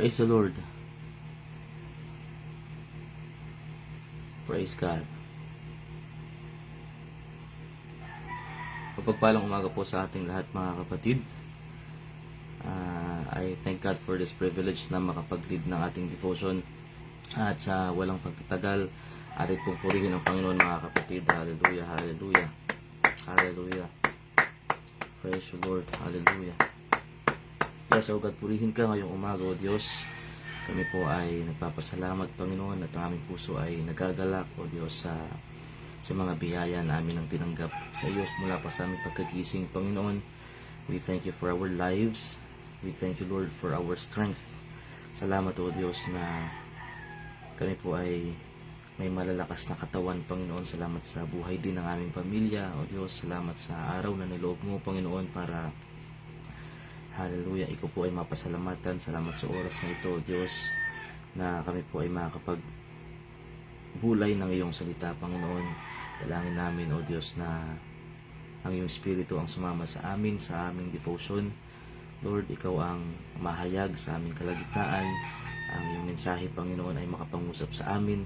Praise the Lord. Praise God. Pagpalang umaga po sa ating lahat mga kapatid. I thank God for this privilege na makapag-lead ng ating devotion. At sa walang pagtatagal, arit pong purihin ang Panginoon mga kapatid. Hallelujah, hallelujah, hallelujah. Praise the Lord, hallelujah. Yes, O God, purihin ka ngayong umaga, O Diyos. Kami po ay nagpapasalamat, Panginoon, at ang aming puso ay nagagalak, O Diyos, sa mga biyaya na amin ang tinanggap sa iyo mula pa sa aming pagkagising, Panginoon. We thank you for our lives. We thank you, Lord, for our strength. Salamat, O Diyos, na kami po ay may malalakas na katawan, Panginoon. Salamat sa buhay din ng aming pamilya, O Diyos. Salamat sa araw na niloob mo, Panginoon, para hallelujah, ikaw po ay mapasalamatan. Salamat sa oras na ito, Diyos, na kami po ay makakapagbulay ng iyong salita, Panginoon. Dalangin namin, O Diyos, na ang iyong Espiritu ang sumama sa amin, sa aming devotion. Lord, ikaw ang mahayag sa aming kalagitnaan. Ang iyong mensahe, Panginoon, ay makapangusap sa amin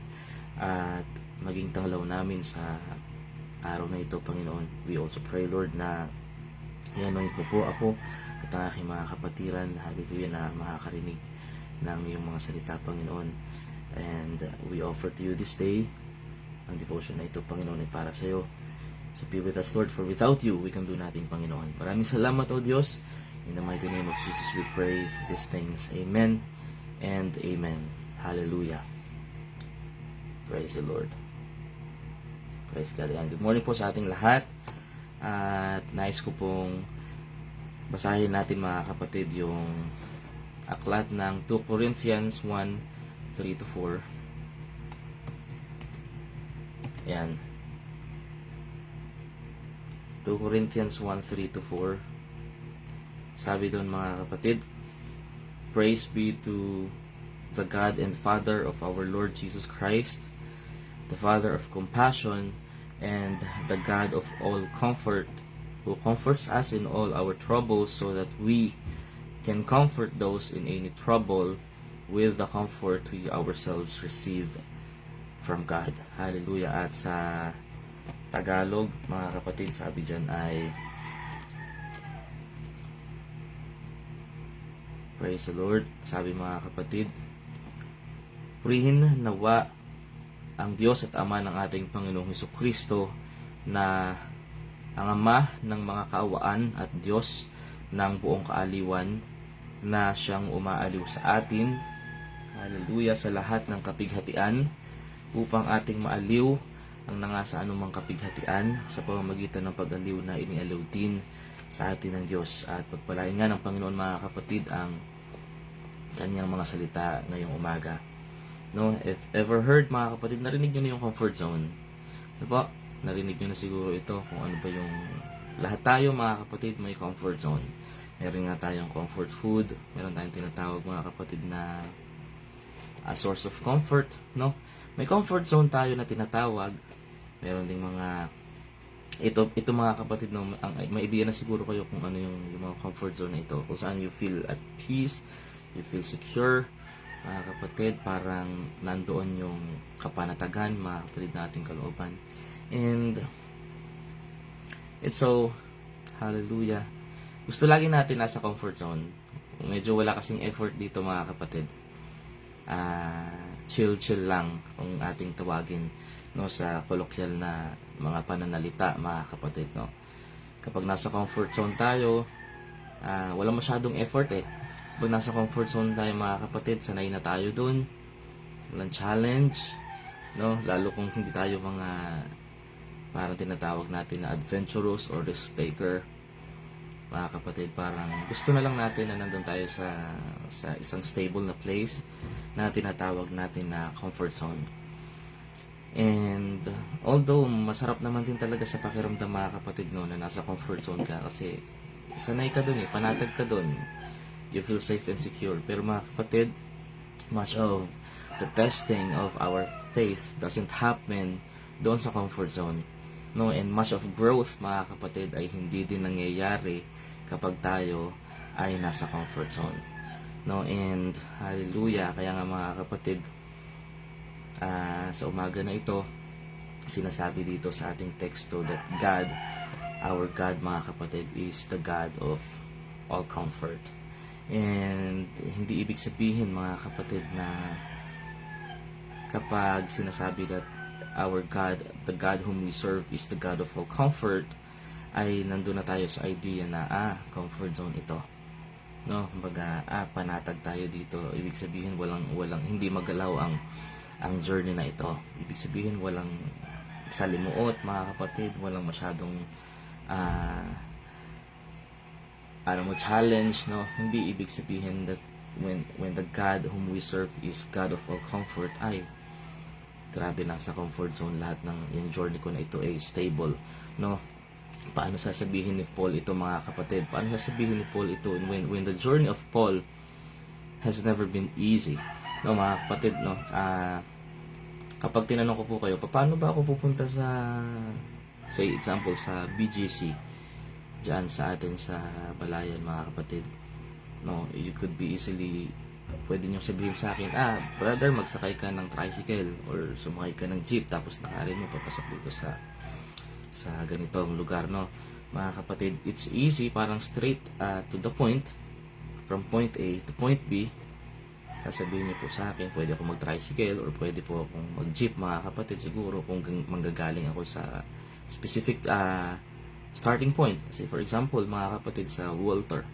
at maging tanglaw namin sa araw na ito, Panginoon. We also pray, Lord, na i-anoint mo po ako at ang aking mga kapatiran, hallelujah, na makakarinig ng iyong mga salita, Panginoon. And we offer to you this day ang devotion na ito, Panginoon, ay para sa iyo. So be with us, Lord, for without you, we can do nothing, Panginoon. Maraming salamat, O Diyos. In the mighty name of Jesus, we pray these things. Amen and amen. Hallelujah. Praise the Lord. Praise God. And good morning po sa ating lahat. At nais ko pong basahin natin mga kapatid yung aklat ng 2 Corinthians 1:3-4. Yan. 2 Corinthians 1:3-4. Sabi doon mga kapatid, praise be to the God and Father of our Lord Jesus Christ, the Father of compassion, and the God of all comfort, who comforts us in all our troubles, so that we can comfort those in any trouble with the comfort we ourselves receive from God. Hallelujah. At sa Tagalog, mga kapatid, sabi dyan ay praise the Lord. Sabi mga kapatid, purihin nawa ang Diyos at Ama ng ating Panginoong Hesukristo, na ang Ama ng mga kaawaan at Diyos ng buong kaaliwan, na siyang umaaliw sa atin, hallelujah, sa lahat ng kapighatian, upang ating maaliw ang nangasa anumang kapighatian sa pamamagitan ng pag-aliw na inialiw din sa atin ng Diyos. At pagpalain nga ng Panginoon mga kapatid ang kanyang mga salita ngayong umaga. No, if ever heard mga kapatid, narinig nyo na yung comfort zone. Ano po? Narinig nyo na siguro ito kung ano ba yung lahat tayo mga kapatid may comfort zone. Meron nga tayong comfort food, meron tayong tinatawag mga kapatid na a source of comfort, no? May comfort zone tayo na tinatawag. Meron ding mga ito mga kapatid, no, may idea na siguro kayo kung ano yung mga comfort zone na ito, kung saan you feel at peace, you feel secure. Mga kapatid, parang nandoon yung kapanatagan, mga kapatid, nating kalooban. And it's so, hallelujah, gusto lagi natin nasa comfort zone. Medyo wala kasing effort dito mga kapatid. Chill lang kung ating tawagin, no, sa colloquial na mga pananalita mga kapatid, no. Kapag nasa comfort zone tayo, wala masyadong effort eh. Pag nasa comfort zone tayo mga kapatid, sanay na tayo dun, walang challenge, no? Lalo kung hindi tayo mga parang tinatawag natin na adventurous or risk taker, mga kapatid. Parang gusto na lang natin na nandun tayo sa isang stable na place na tinatawag natin na comfort zone. And although masarap naman din talaga sa pakiramdam mga kapatid, no, na nasa comfort zone ka, kasi sanay ka dun eh, panatag ka dun, you feel safe and secure. Pero mga kapatid, much of the testing of our faith doesn't happen doon sa comfort zone, no? And much of growth mga kapatid ay hindi din nangyayari kapag tayo ay nasa comfort zone. No, and hallelujah, kaya nga mga kapatid, sa umaga na ito, sinasabi dito sa ating teksto that God, our God mga kapatid, is the God of all comfort. And hindi ibig sabihin mga kapatid na kapag sinasabi that our God, the God whom we serve is the God of all comfort, ay nandun na tayo sa idea na comfort zone ito. No, kumbaga panatag tayo dito. Ibig sabihin walang hindi magalaw ang journey na ito. Ibig sabihin walang salimuot mga kapatid, walang masyadong challenge, no. Hindi ibig sabihin that when the God whom we serve is God of all comfort, ay grabe na sa comfort zone lahat ng yung journey ko na ito ay stable, no. Paano sasabihin ni Paul ito mga kapatid? Paano sasabihin ni Paul ito when the journey of Paul has never been easy, no mga kapatid, no. Kapag tinanong ko po kayo, paano ba ako pupunta sa say example sa BGC diyan sa atin sa Balayan mga kapatid, no, you could be easily pwede nyo sabihin sa akin, brother, magsakay ka ng tricycle or sumakay ka ng jeep tapos nakarin mo papasok dito sa ganitong lugar, no mga kapatid. It's easy, parang straight to the point, from point A to point B. Sasabihin niyo po sa akin, pwede ako mag-tricycle or pwede po akong mag-jeep mga kapatid, siguro kung manggagaling ako sa specific starting point. Kasi for example mga kapatid, sa Walter,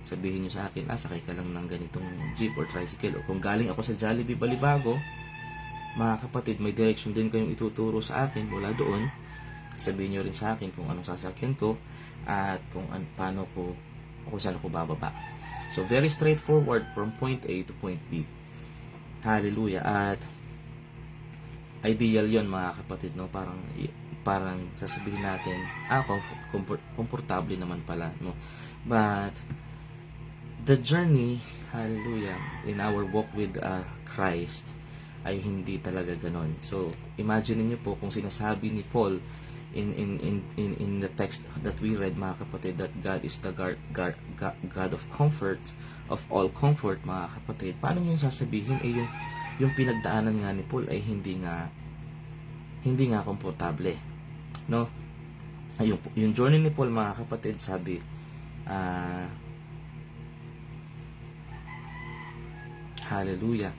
sabihin niyo sa akin, sakay ka lang ng ganitong jeep or tricycle. O kung galing ako sa Jollibee Balibago, mga kapatid, may direction din kayong ituturo sa akin mula doon. Sabihin niyo rin sa akin kung anong sasakyan ko at kung paano ko o kung saan ako bababa. So very straightforward from point A to point B. Hallelujah. At ideal yon mga kapatid, no, parang sasabihin natin, komportable naman pala, no. But the journey, hallelujah, in our walk with Christ ay hindi talaga ganon. So imagine niyo po kung sinasabi ni Paul in the text that we read mga kapatid, that God is the God of comfort, of all comfort mga kapatid. Paano niyo sasabihin yung pinagdaanan nga ni Paul ay hindi nga komportable, no. Yung journey ni Paul mga kapatid, sabi hallelujah,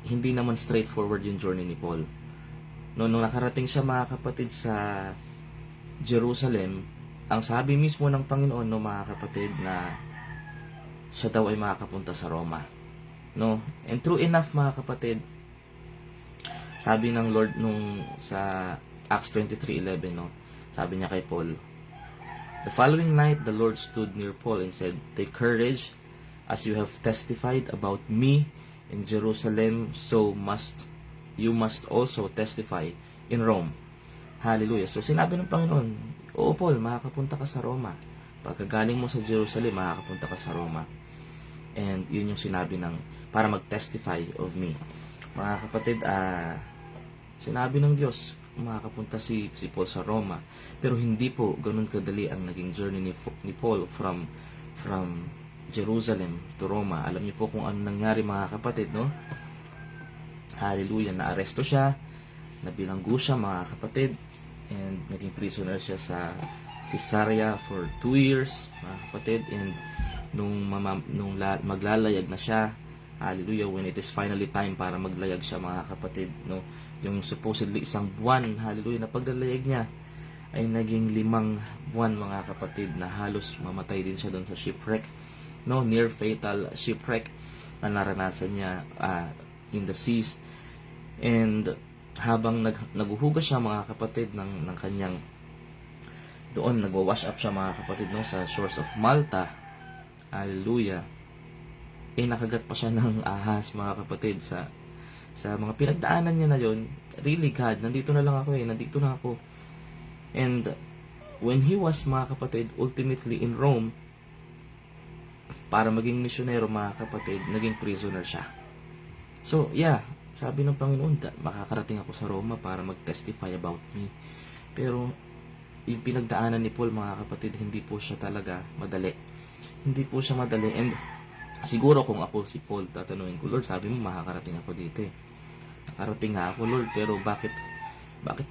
hindi naman straightforward yung journey ni Paul. Nung nakarating siya mga kapatid sa Jerusalem, ang sabi mismo ng Panginoon, no mga kapatid, na siya daw ay makakapunta sa Roma, no. And true enough mga kapatid, sabi ng Lord nung sa Acts 23:11, no, sabi niya kay Paul, the following night the Lord stood near Paul and said, take courage, as you have testified about me in Jerusalem, so you must also testify in Rome. Hallelujah. So sinabi ng Panginoon, oo Paul, makakapunta ka sa Roma. Pagkagaling mo sa Jerusalem, makakapunta ka sa Roma. And yun yung sinabi para mag-testify of me. Mga kapatid, sinabi ng Diyos, makakapunta si Paul sa Roma. Pero hindi po ganun kadali ang naging journey ni Paul from Jerusalem to Roma. Alam niyo po kung ano nangyari mga kapatid, no? Hallelujah, naaresto siya, nabilanggo siya mga kapatid, and naging prisoner siya sa Caesarea for 2 years mga kapatid. And nung maglalayag na siya, hallelujah, when it is finally time para maglayag siya mga kapatid, no, yung supposedly 1 buwan, hallelujah, na paglalayag niya ay naging 5 buwan mga kapatid, na halos mamatay din siya doon sa shipwreck, no, near fatal shipwreck na naranasan niya in the seas. And habang naghuhugas siya mga kapatid ng kanyang doon, nagwa-wash up siya mga kapatid, no, sa shores of Malta, hallelujah, nakagat pa siya ng ahas mga kapatid sa mga pinagdaanan niya na yon. Really, God, nandito na lang ako, nandito na ako. And when he was mga kapatid ultimately in Rome para maging misyonero mga kapatid, naging prisoner siya. So yeah, sabi ng Panginoon, makakarating ako sa Roma para mag-testify about me. Pero yung pinagdaanan ni Paul mga kapatid, hindi po siya talaga madali. Hindi po siya madali. And Siguro kung ako si Paul, tatanungin ko, Lord, sabi mo makakarating ako dito eh. Nakarating nga ako, Lord, pero bakit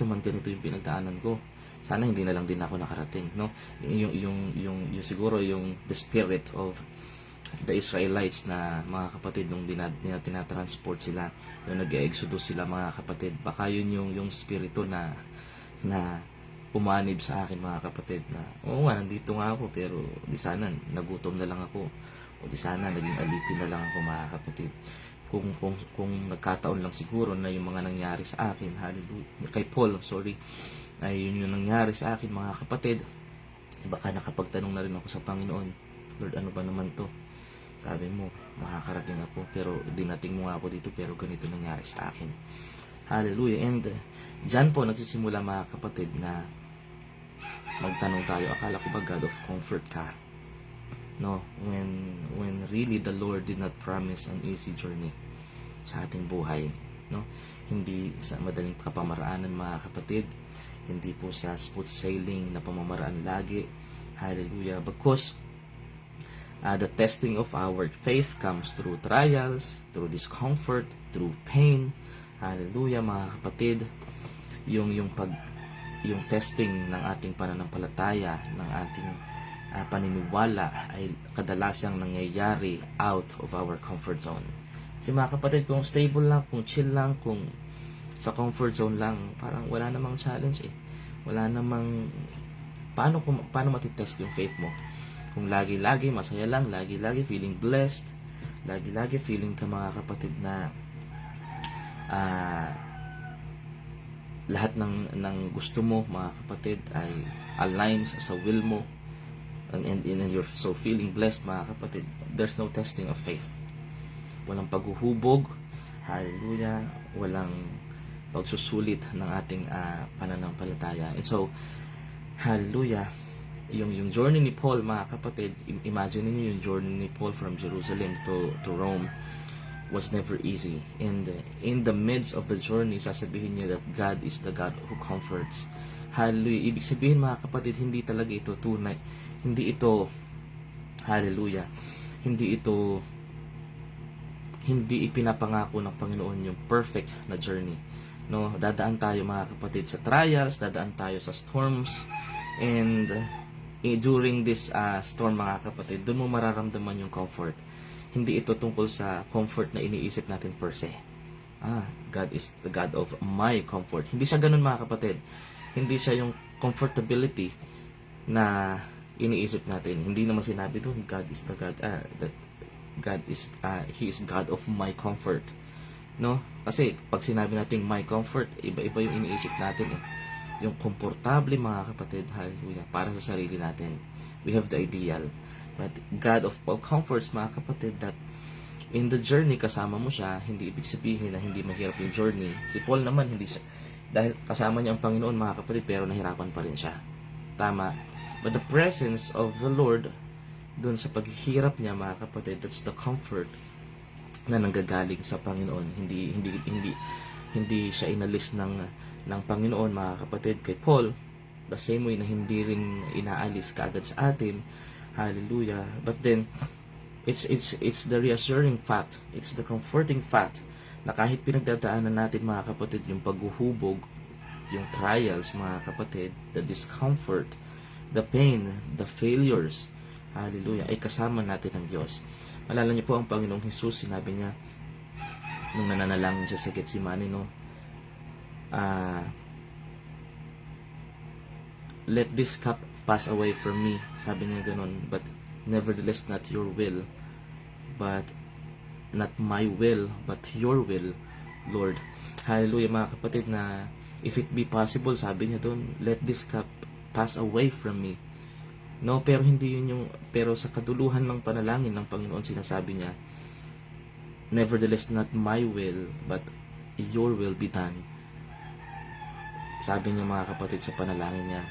naman ganito yung pinagdaanan ko? Sana hindi na lang din ako nakarating, no? Yung siguro yung the spirit of the Israelites na mga kapatid nung tinatransport sila, yung nag-exodus sila mga kapatid, baka yun yung spirito na umanib sa akin mga kapatid, na oo nga, nandito nga ako, pero di sana nagutom na lang ako, o di sana naging alipin na lang ako mga kapatid. Kung nagkataon lang siguro na yung mga nangyari sa akin, hallelujah, kay Paul, sorry, ay yun yung nangyari sa akin mga kapatid, baka nakapagtanong na rin ako sa Panginoon, Lord, ano ba naman to? Sabi mo, makakarating ako, pero dinating mo nga ako dito, pero ganito nangyari sa akin. Hallelujah. And dyan po nagsisimula mga kapatid na magtanong tayo, akala ko ba God of comfort ka? No, when really the Lord did not promise an easy journey sa ating buhay, no? Hindi sa madaling kapamaraanan mga kapatid, hindi po sa smooth sailing na pamamaraan lagi. Hallelujah. Because the testing of our faith comes through trials, through discomfort, through pain. Hallelujah mga kapatid. Yung testing ng ating pananampalataya, ng ating paniniwala ay kadalasang nangyayari out of our comfort zone. Kasi mga kapatid, kung stable lang, kung chill lang, kung sa comfort zone lang, parang wala namang challenge eh. Wala namang paano matitest yung faith mo. Kung lagi-lagi masaya lang, lagi-lagi feeling blessed, lagi-lagi feeling ka mga kapatid na lahat ng gusto mo mga kapatid ay aligns sa will mo, and you're so feeling blessed mga kapatid, there's no testing of faith. Walang paghuhubog, hallelujah, walang pagsusulit ng ating pananampalataya. And so, hallelujah, yung journey ni Paul mga kapatid, imagine niyo yung journey ni Paul from Jerusalem to Rome was never easy. And in the midst of the journey, sasabihin niya that God is the God who comforts. Hallelujah. Ibig sabihin mga kapatid, hindi talaga ito tunay. Hindi ito, hallelujah, hindi ipinapangako ng Panginoon yung perfect na journey. No, dadaan tayo mga kapatid sa trials, dadaan tayo sa storms, and during this storm mga kapatid, doon mo mararamdaman yung comfort. Hindi ito tungkol sa comfort na iniisip natin per se. God is the God of my comfort. Hindi siya ganun mga kapatid. Hindi siya yung comfortability na iniisip natin. Hindi naman sinabi doon, God is the God, that God is, He is God of my comfort. No? Kasi pag sinabi natin my comfort, iba-iba yung iniisip natin eh. Yung komportable mga kapatid, hallelujah, para sa sarili natin. We have the ideal. But God of all comforts mga kapatid, that in the journey kasama mo siya, hindi ibig sabihin na hindi mahirap yung journey. Si Paul naman, hindi siya, dahil kasama niya ang Panginoon mga kapatid, pero nahirapan pa rin siya. Tama. But the presence of the Lord, doon sa paghihirap niya mga kapatid, that's the comfort na nanggagaling sa Panginoon. Hindi siya inalis ng Panginoon mga kapatid kay Paul, the same way na hindi rin inaalis kaagad sa atin. Hallelujah. But then it's the reassuring fact, it's the comforting fact na kahit pinagdadaanan natin mga kapatid yung paghuhubog, yung trials mga kapatid, the discomfort, the pain, the failures, hallelujah, ay kasama natin ng Diyos. Malala niyo po ang Panginoong Jesus, sinabi niya nung nananalangin siya sa Getsemani, no? Let this cup pass away from me. Sabi niya ganun, but nevertheless not your will, but not my will, but your will, Lord. Hallelujah mga kapatid, na if it be possible, sabi niya doon, let this cup pass away from me. No, pero hindi yun yung, pero sa kaduluhan ng panalangin ng Panginoon, sinasabi niya, nevertheless not my will, but your will be done. Sabi niya mga kapatid sa panalangin niya.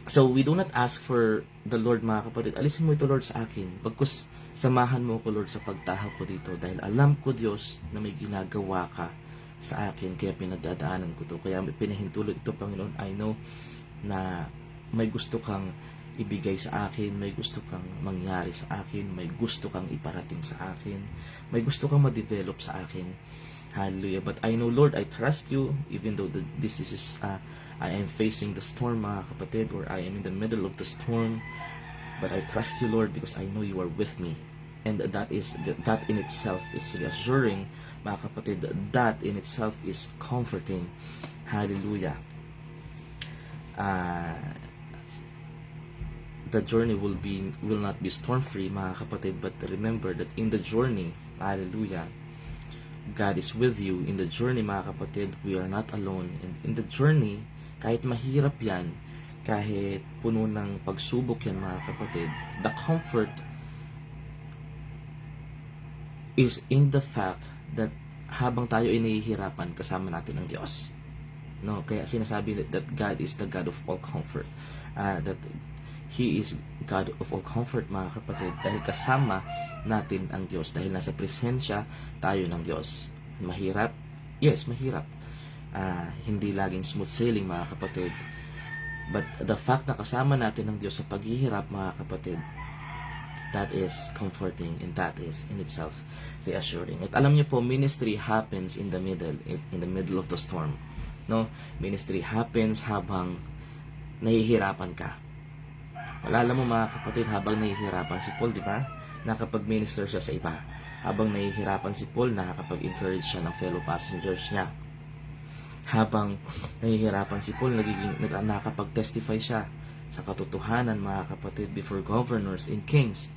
So we do not ask for the Lord mga kapatid, alisin mo ito Lord sa akin, bagkus samahan mo ko Lord sa pagtahak ko dito, dahil alam ko Diyos na may ginagawa ka sa akin, kaya pinagdadaanan ko to, kaya pinahintulot ito Panginoon. I know na may gusto kang ibigay sa akin, may gusto kang mangyari sa akin, may gusto kang iparating sa akin, may gusto kang ma-develop sa akin. Hallelujah. But I know, Lord, I trust you, even though this is, I am facing the storm, mga kapatid, or I am in the middle of the storm. But I trust you, Lord, because I know you are with me. And that in itself is reassuring, mga kapatid. That in itself is comforting. Hallelujah. The journey will not be storm free, mga kapatid, but remember that in the journey, hallelujah, God is with you. In the journey, mga kapatid, we are not alone. And in the journey, kahit mahirap yan, kahit puno ng pagsubok yan, mga kapatid, the comfort is in the fact that habang tayo ay nahihirapan, kasama natin ang Diyos. No, kaya sinasabi that God is the God of all comfort. That He is God of all comfort, mga kapatid, dahil kasama natin ang Diyos, dahil nasa presensya tayo ng Diyos. Mahirap? Yes, mahirap. Hindi laging smooth sailing, mga kapatid. But the fact na kasama natin ang Diyos sa paghihirap, mga kapatid, that is comforting, and that is in itself reassuring. At alam niyo po, ministry happens in the middle of the storm. No, ministry happens habang nahihirapan ka. Alala mo, mga kapatid, habang nahihirapan si Paul, di ba? Nakapag-minister siya sa iba. Habang nahihirapan si Paul, nakakapag-encourage siya ng fellow passengers niya. Habang nahihirapan si Paul, nakakapag-testify siya sa katotohanan, mga kapatid, before governors and kings.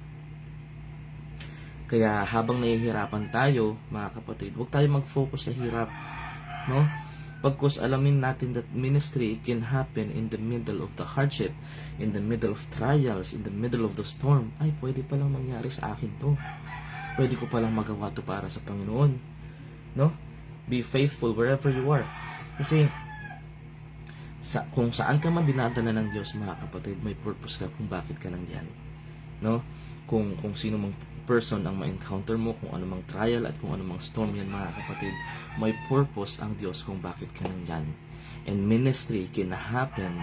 Kaya habang nahihirapan tayo, mga kapatid, huwag tayo mag-focus sa hirap. No? Pagkus alamin natin that ministry can happen in the middle of the hardship, in the middle of trials, in the middle of the storm. Ay, pwede palang mangyari sa akin to. Pwede ko palang magawa to para sa Panginoon. No? Be faithful wherever you are. Kasi, kung saan ka man dinadala ng Diyos, mga kapatid, may purpose ka kung bakit ka nandiyan. No? Kung sino mang person ang ma-encounter mo, kung ano mang trial at kung ano mang storm yan, mga kapatid, may purpose ang Diyos kung bakit ka nandyan. And ministry can happen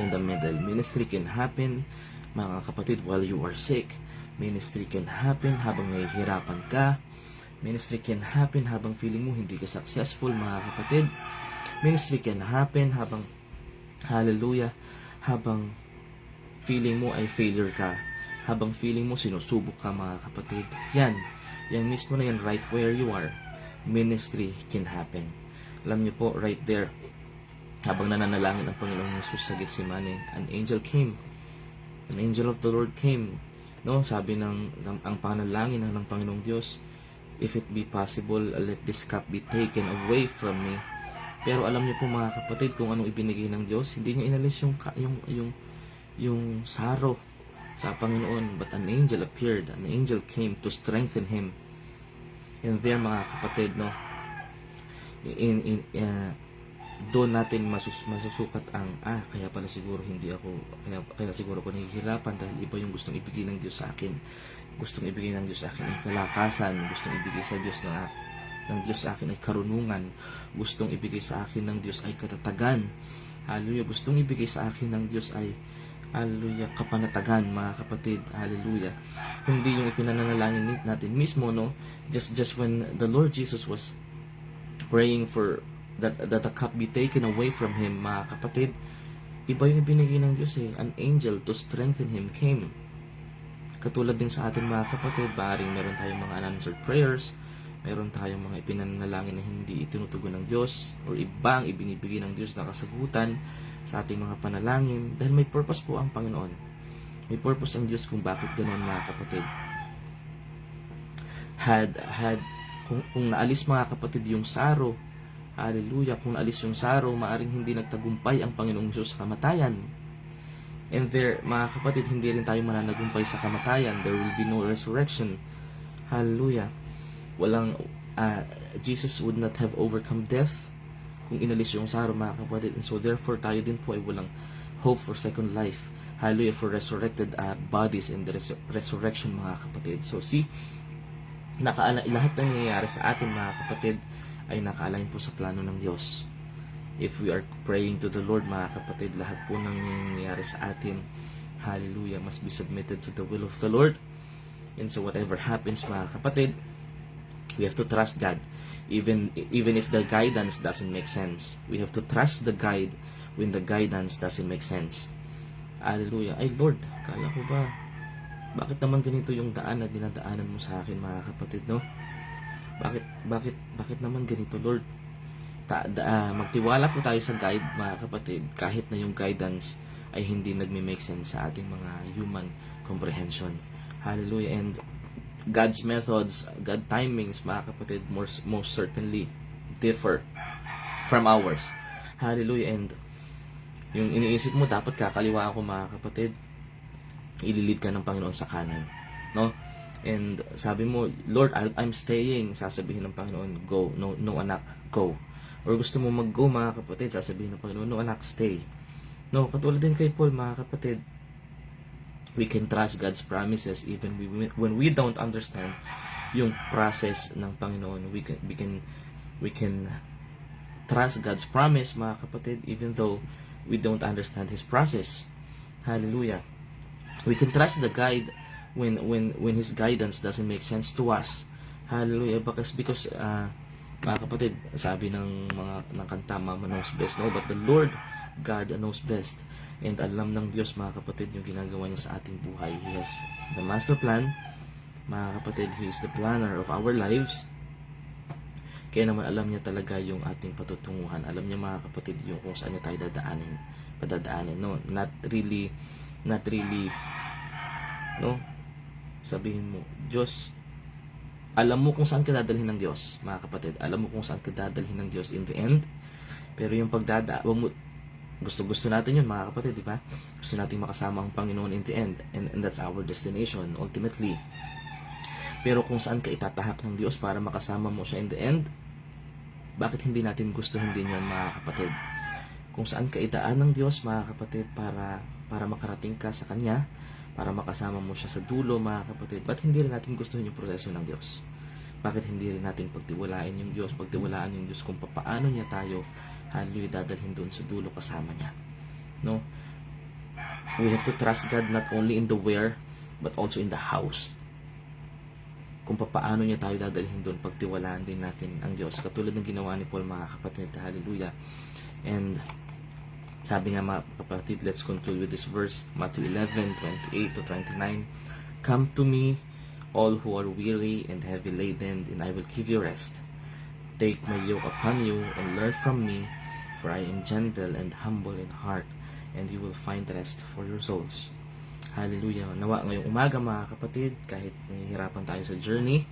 in the middle. Ministry can happen, mga kapatid, while you are sick. Ministry can happen habang nahihirapan ka. Ministry can happen habang feeling mo hindi ka successful, mga kapatid. Ministry can happen habang, hallelujah, habang feeling mo ay failure ka. Habang feeling mo sinusubok ka, mga kapatid. Yan mismo na yan, right where you are, ministry can happen. Alam niyo po, right there, habang nananalangin ang Panginoong Jesus sa Getsemane, an angel came. An angel of the Lord came. No, sabi ang panalangin ng Panginoong Diyos, if it be possible, let this cup be taken away from me. Pero alam niyo po, mga kapatid, kung anong ibinigay ng Diyos, hindi niya inalis yung sorrow sa Panginoon, but an angel appeared. An angel came to strengthen him. And there, mga kapatid, no, doon natin masusukat ang kaya pala siguro hindi ako kaya siguro ako nahihirapan dahil iba yung gustong ibigay ng Diyos sa akin. Gustong ibigay ng Diyos sa akin ay kalakasan, gustong ibigay sa Diyos ng Diyos sa akin ay karunungan, gustong ibigay sa akin ng Diyos ay katatagan. Hallelujah. Gustong ibigay sa akin ng Diyos ay, hallelujah, kapanatagan, mga kapatid. Hallelujah. Hindi yung ipinanalangin natin mismo, no? Just when the Lord Jesus was praying for that the cup be taken away from him, mga kapatid, iba yung ibinigay ng Diyos eh. An angel to strengthen him came. Katulad din sa atin, mga kapatid, maaaring meron tayong mga unanswered prayers, meron tayong mga ipinanalangin na hindi itinutugon ng Diyos, or ibang ibinibigay ng Diyos na kasagutan sa ating mga panalangin, dahil may purpose po ang Panginoon. May purpose ang Diyos kung bakit ganoon, mga kapatid. Kung naalis, mga kapatid, yung sorrow, hallelujah, kung naalis yung sorrow, maaring hindi nagtagumpay ang Panginoong Diyos sa kamatayan. And there, mga kapatid, hindi rin tayo mananagumpay sa kamatayan. There will be no resurrection. Hallelujah. Jesus would not have overcome death kung inalis yung sorrow, mga kapatid. And so therefore tayo din po ay walang hope for second life. Hallelujah, for resurrected bodies and the resurrection, mga kapatid. So see, lahat ng nangyayari sa atin, mga kapatid, ay naka-align po sa plano ng Diyos. If we are praying to the Lord, mga kapatid, lahat po ng nangyayari sa atin, Hallelujah. Must be submitted to the will of the Lord. And so whatever happens, mga kapatid, we have to trust God. Even if the guidance doesn't make sense. We have to trust the guide when the guidance doesn't make sense. Hallelujah. Ay Lord, kala ko ba, bakit naman ganito yung daan na dinadaanan mo sa akin, mga kapatid, no? Bakit naman ganito, Lord? Magtiwala po tayo sa guide, mga kapatid, kahit na yung guidance ay hindi nagme-make sense sa ating mga human comprehension. Hallelujah. And God's methods, God's timings, mga kapatid, most certainly differ from ours. Hallelujah. And yung iniisip mo, dapat kakaliwa ako, mga kapatid, ililid ka ng Panginoon sa kanan, no? And sabi mo, Lord, I'm staying, sasabihin ng Panginoon, go. No anak, go. Or gusto mo mag-go, mga kapatid, sasabihin ng Panginoon, no anak, stay. No, katulad din kay Paul, mga kapatid, we can trust God's promises even when we don't understand yung process ng Panginoon. We can trust God's promise, mga kapatid, even though we don't understand His process. Hallelujah. We can trust the guide when His guidance doesn't make sense to us. Hallelujah. Because mga kapatid, sabi ng kanta, Mama knows best, no? But the Lord God knows best. And alam ng Diyos, mga kapatid, yung ginagawa niya sa ating buhay. He has the master plan. Mga kapatid, He is the planner of our lives. Kaya naman alam niya talaga yung ating patutunguhan. Alam niya, mga kapatid, yung kung saan niya tayo padadaanin. No? Not really, no? Sabihin mo, Diyos, alam mo kung saan ka dadalhin ng Diyos, mga kapatid. Alam mo kung saan ka dadalhin ng Diyos in the end. Pero yung gusto natin yun, mga kapatid, di ba? Gusto natin makasama ang Panginoon in the end. And that's our destination, ultimately. Pero kung saan ka itatahak ng Diyos para makasama mo siya in the end, bakit hindi natin gustuhin din yun, mga kapatid? Kung saan ka idaan ng Diyos, mga kapatid, para makarating ka sa Kanya, para makasama mo siya sa dulo, mga kapatid, ba't hindi rin natin gustuhin yung proseso ng Diyos? Bakit hindi rin natin pagtiwalaan yung Diyos kung paano niya tayo, hallelujah, dadalhin doon sa dulo kasama niya? No? We have to trust God not only in the where, but also in the house. Kung paano niya tayo dadalhin doon, pagtiwalaan din natin ang Diyos. Katulad ng ginawa ni Paul, mga kapatid, hallelujah. And sabi nga, mga kapatid, let's conclude with this verse, Matthew 11:28 to 29. Come to me, all who are weary and heavy laden, and I will give you rest. Take my yoke upon you and learn from me, for I am gentle and humble in heart, and you will find rest for your souls. Hallelujah. Nawa ngayong umaga, mga kapatid, kahit nahihirapan tayo sa journey,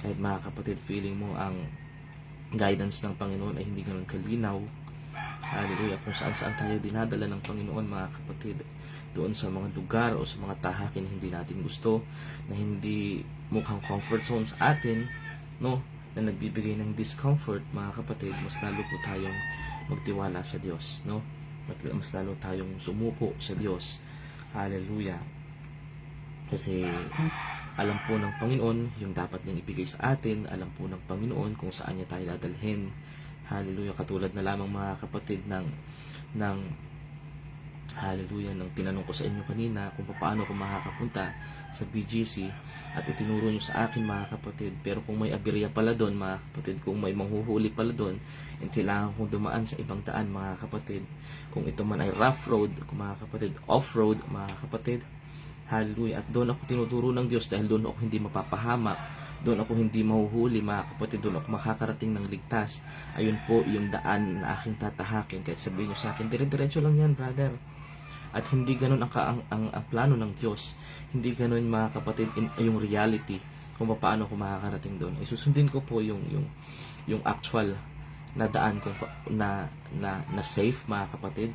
kahit, mga kapatid, feeling mo ang guidance ng Panginoon ay hindi ganun kalinaw, hallelujah, kung saan tayo dinadala ng Panginoon, mga kapatid, doon sa mga lugar o sa mga tahakin na hindi natin gusto, na hindi mukhang comfort zone sa atin, no, na nagbibigay ng discomfort, mga kapatid, mas lalo po tayong magtiwala sa Diyos, no? Mas lalo tayong sumuko sa Diyos. Hallelujah. Kasi alam po ng Panginoon yung dapat niyang ibigay sa atin, alam po ng Panginoon kung saan niya tayo dadalhin. Hallelujah. Katulad na lamang, mga kapatid, ng hallelujah, nang tinanong ko sa inyo kanina kung paano ko makakapunta sa BGC at itinuro nyo sa akin, mga kapatid. Pero kung may aberya pala doon, mga kapatid, kung may manghuhuli pala doon, and kailangan kong dumaan sa ibang daan, mga kapatid, kung ito man ay rough road, mga kapatid, off-road, mga kapatid, hallelujah, at doon ako tinuturo ng Diyos dahil doon ako hindi mapapahamak, doon ako hindi mahuhuli, mga kapatid, doon ako makakarating ng ligtas. Ayun po yung daan na aking tatahakin. Kahit sabihin nyo sa akin, dire-diretso lang yan, brother. At hindi ganun ang plano ng Diyos. Hindi ganun, mga kapatid, yung reality kung paano ako makakarating doon. Ay susundin ko po yung actual na daan kung na safe, mga kapatid,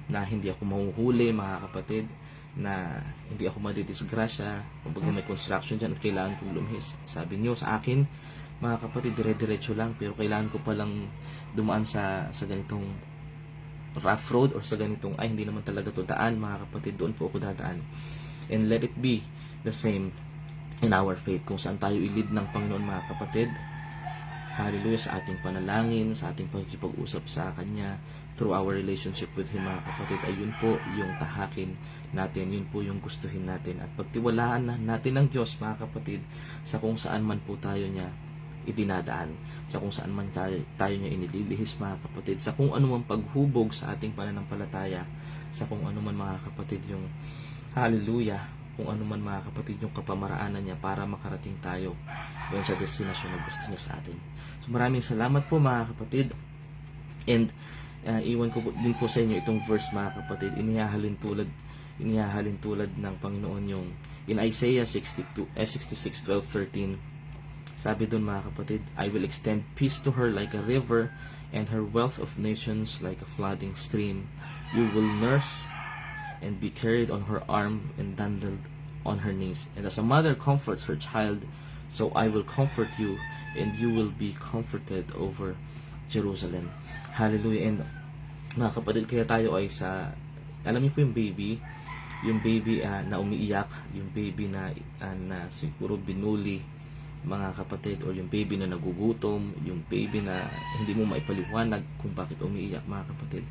na hindi ako mahuhuli, mga kapatid, na hindi ako madidisgrasya kung may construction dyan at kailangan kong lumihis. Sabi niyo sa akin, mga kapatid, dire-diretso lang, pero kailangan ko palang dumaan sa ganitong rough road or sa ganitong, ay hindi naman talaga to daan, mga kapatid, doon po ako dadaan. And let it be the same in our faith. Kung saan tayo ilid ng Panginoon, mga kapatid, Hallelujah, sa ating panalangin, sa ating pagkikipag-usap sa Kanya, through our relationship with Him, mga kapatid, ay yun po yung tahakin natin, yun po yung gustuhin natin. At pagtiwalaan natin ng Diyos, mga kapatid, sa kung saan man po tayo niya idinadaan, sa kung saan man tayo niya inililihis, mga kapatid, sa kung ano man paghubog sa ating pananampalataya, sa kung ano man, mga kapatid, yung hallelujah, kung ano man, mga kapatid, yung kapamaraanan niya para makarating tayo doon sa destinasyon na gusto niya sa atin. So maraming salamat po, mga kapatid. And iwan ko din po sa inyo itong verse, mga kapatid. Inihahalin tulad ng Panginoon yung in Isaiah 66:12-13. Sabi doon, mga kapatid, I will extend peace to her like a river, and her wealth of nations like a flooding stream. You will nurse and be carried on her arm and dandled on her knees. And as a mother comforts her child, so I will comfort you, and you will be comforted over Jerusalem. Hallelujah. And mga kapatid, kaya tayo ay alam niyo po yung baby na umiiyak, yung baby na siguro binuli, mga kapatid, o yung baby na nagugutom, yung baby na hindi mo maipaliwanag kung bakit umiiyak, mga kapatid.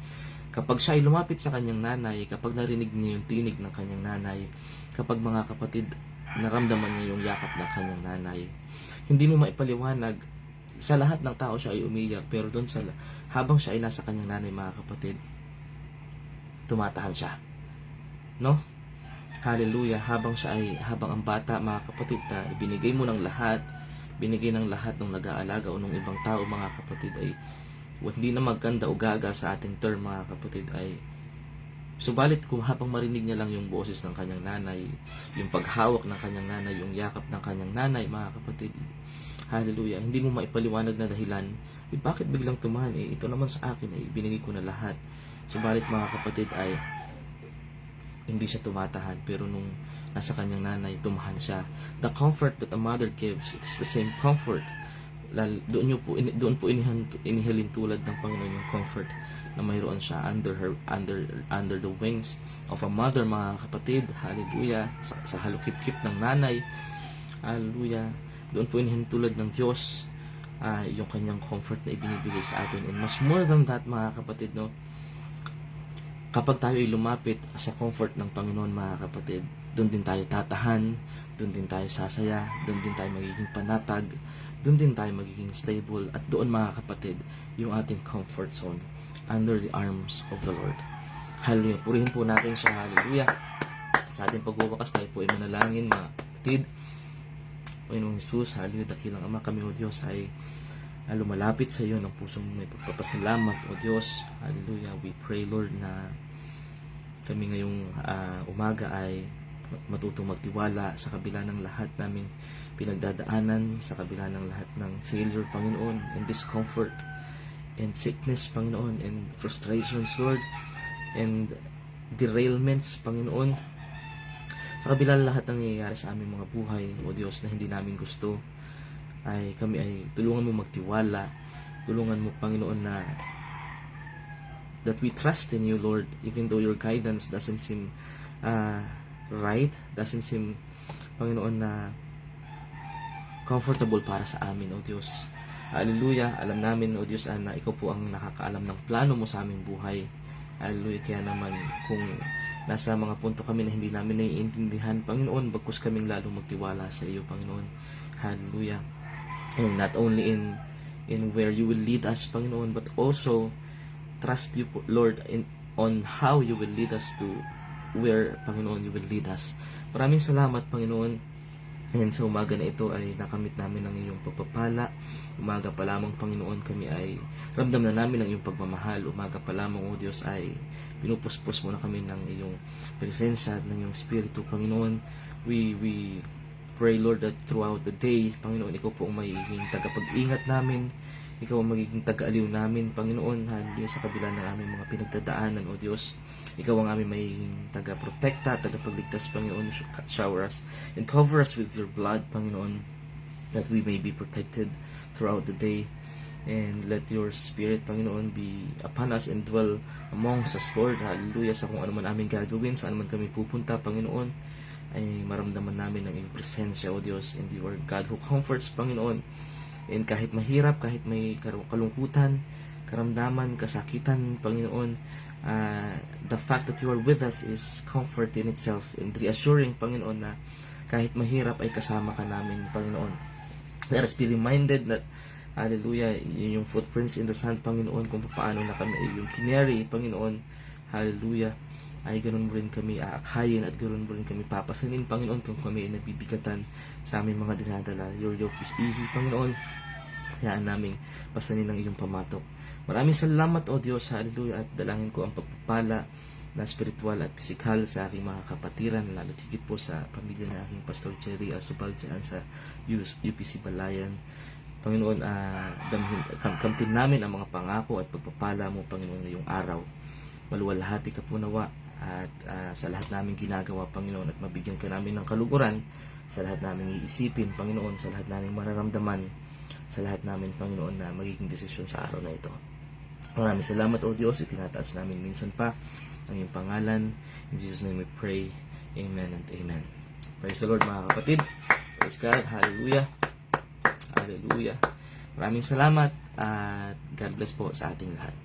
Kapag siya ay lumapit sa kanyang nanay, kapag narinig niya yung tinig ng kanyang nanay, kapag, mga kapatid, naramdaman niya yung yakap ng kanyang nanay, hindi mo maipaliwanag, sa lahat ng tao siya ay umiiyak, pero doon habang siya ay nasa kanyang nanay, mga kapatid, tumatahan siya. No? Hallelujah. Habang ang bata, mga kapatid, na binigay mo ng lahat ng nag-aalaga o ng ibang tao, mga kapatid, ay hindi na maganda o gaga sa ating term, mga kapatid, ay subalit kung habang marinig niya lang yung boses ng kanyang nanay, yung paghawak ng kanyang nanay, yung yakap ng kanyang nanay, mga kapatid, hallelujah, hindi mo maipaliwanag na dahilan, bakit biglang tumahan, ito naman sa akin, binigay ko na lahat. Subalit, mga kapatid, ay hindi siya tumatahan, pero nung nasa kanyang nanay, tumahan siya. The comfort that a mother gives, it's the same comfort. Doon po inihalin tulad ng Panginoon yung comfort na mayroon siya under the wings of a mother, mga kapatid. Hallelujah. Sa halukip-kip ng nanay, hallelujah, doon po inihalin tulad ng Diyos yung kanyang comfort na ibinibigay sa atin. And much more than that, mga kapatid, no, kapag tayo ay lumapit sa comfort ng Panginoon, mga kapatid, doon din tayo tatahan, doon din tayo sasaya, doon din tayo magiging panatag, doon din tayo magiging stable, at doon, mga kapatid, yung ating comfort zone, under the arms of the Lord. Hallelujah. Purihin po natin siya. Hallelujah. Sa ating pagwawakas, tayo po ay manalangin, mga kapatid. Panginoong Jesus, hallelujah, dakilang Ama, kami, o Diyos, ay lumalapit sa iyo ng pusong may pagpapasalamat, o Diyos. Hallelujah. We pray, Lord, na kami ngayong umaga ay matutong magtiwala sa kabila ng lahat naming pinagdadaanan, sa kabila ng lahat ng failure, Panginoon, and discomfort, and sickness, Panginoon, and frustrations, Lord, and derailments, Panginoon. Sa kabila ng lahat ng nangyayari sa aming mga buhay, o Diyos, na hindi namin gusto, ay kami ay tulungan mo magtiwala, tulungan mo, Panginoon, na that we trust in you, Lord, even though your guidance doesn't seem right, doesn't seem, Panginoon, na comfortable para sa amin, o Diyos. Hallelujah. Alam namin, o Diyos, na ikaw po ang nakakaalam ng plano mo sa aming buhay. Hallelujah. Kaya naman, kung nasa mga punto kami na hindi namin naiintindihan, Panginoon, bagkus kaming lalong magtiwala sa iyo, Panginoon. Hallelujah. And not only in where you will lead us, Panginoon, but also trust you, Lord, on how you will lead us to where, Panginoon, you will lead us. Maraming salamat, Panginoon. And sa umaga na ito ay nakamit namin ang iyong pagpapala. Umaga pa lamang, Panginoon, kami ay ramdam na namin ang iyong pagmamahal. Umaga pa lamang, O Diyos, ay pinupuspos mo na kami ng iyong presensya, ng iyong Espiritu, Panginoon. We pray, Lord, that throughout the day, Panginoon, ikaw po ang magiging tagapag-ingat namin. Ikaw ang magiging taga-aliw namin, Panginoon, hallelujah, sa kabila ng aming mga pinagdadaanan, O Diyos. Ikaw ang aming magiging taga-protekta, tagapagligtas, Panginoon. Shower us and cover us with your blood, Panginoon, that we may be protected throughout the day. And let your Spirit, Panginoon, be upon us and dwell amongst us, Lord. Hallelujah. Sa kung ano man aming gagawin, saan man kami pupunta, Panginoon, ay maramdaman namin ang iyong presensya, O Diyos, and you are God who comforts, Panginoon. And kahit mahirap, kahit may kalungkutan, karamdaman, kasakitan, Panginoon, the fact that you are with us is comfort in itself and reassuring, Panginoon, na kahit mahirap ay kasama ka namin, Panginoon. Let us be reminded that, hallelujah, yung footprints in the sand, Panginoon, kung paano na kami yung kinary, Panginoon, hallelujah, ay ganun mo rin kami aakhayin at ganun mo rin kami papasanin, Panginoon, kung kami ay nabibigatan sa aming mga dinadala. Your yoke is easy, Panginoon. Hayaan naming pasanin ng iyong pamatok. Maraming salamat, O Diyos, hallelujah, at dalangin ko ang pagpapala na spiritual at pisikal sa aking mga kapatiran, lalo higit po sa pamilya ng aking Pastor Jerry Arzobal dyan sa UPC Balayan. Panginoon, kamtin namin ang mga pangako at pagpapala mo, Panginoon, ngayong araw. Maluwalhati ka po nawa at sa lahat namin ginagawa, Panginoon, at mabigyan ka namin ng kaluguran sa lahat namin iisipin, Panginoon, sa lahat namin mararamdaman, sa lahat namin, Panginoon, na magiging desisyon sa araw na ito. Maraming salamat, O Diyos, itinataas namin minsan pa ang iyong pangalan. In Jesus' name we pray. Amen and amen. Praise the Lord, mga kapatid. Praise God. Hallelujah. Hallelujah. Maraming salamat at God bless po sa ating lahat.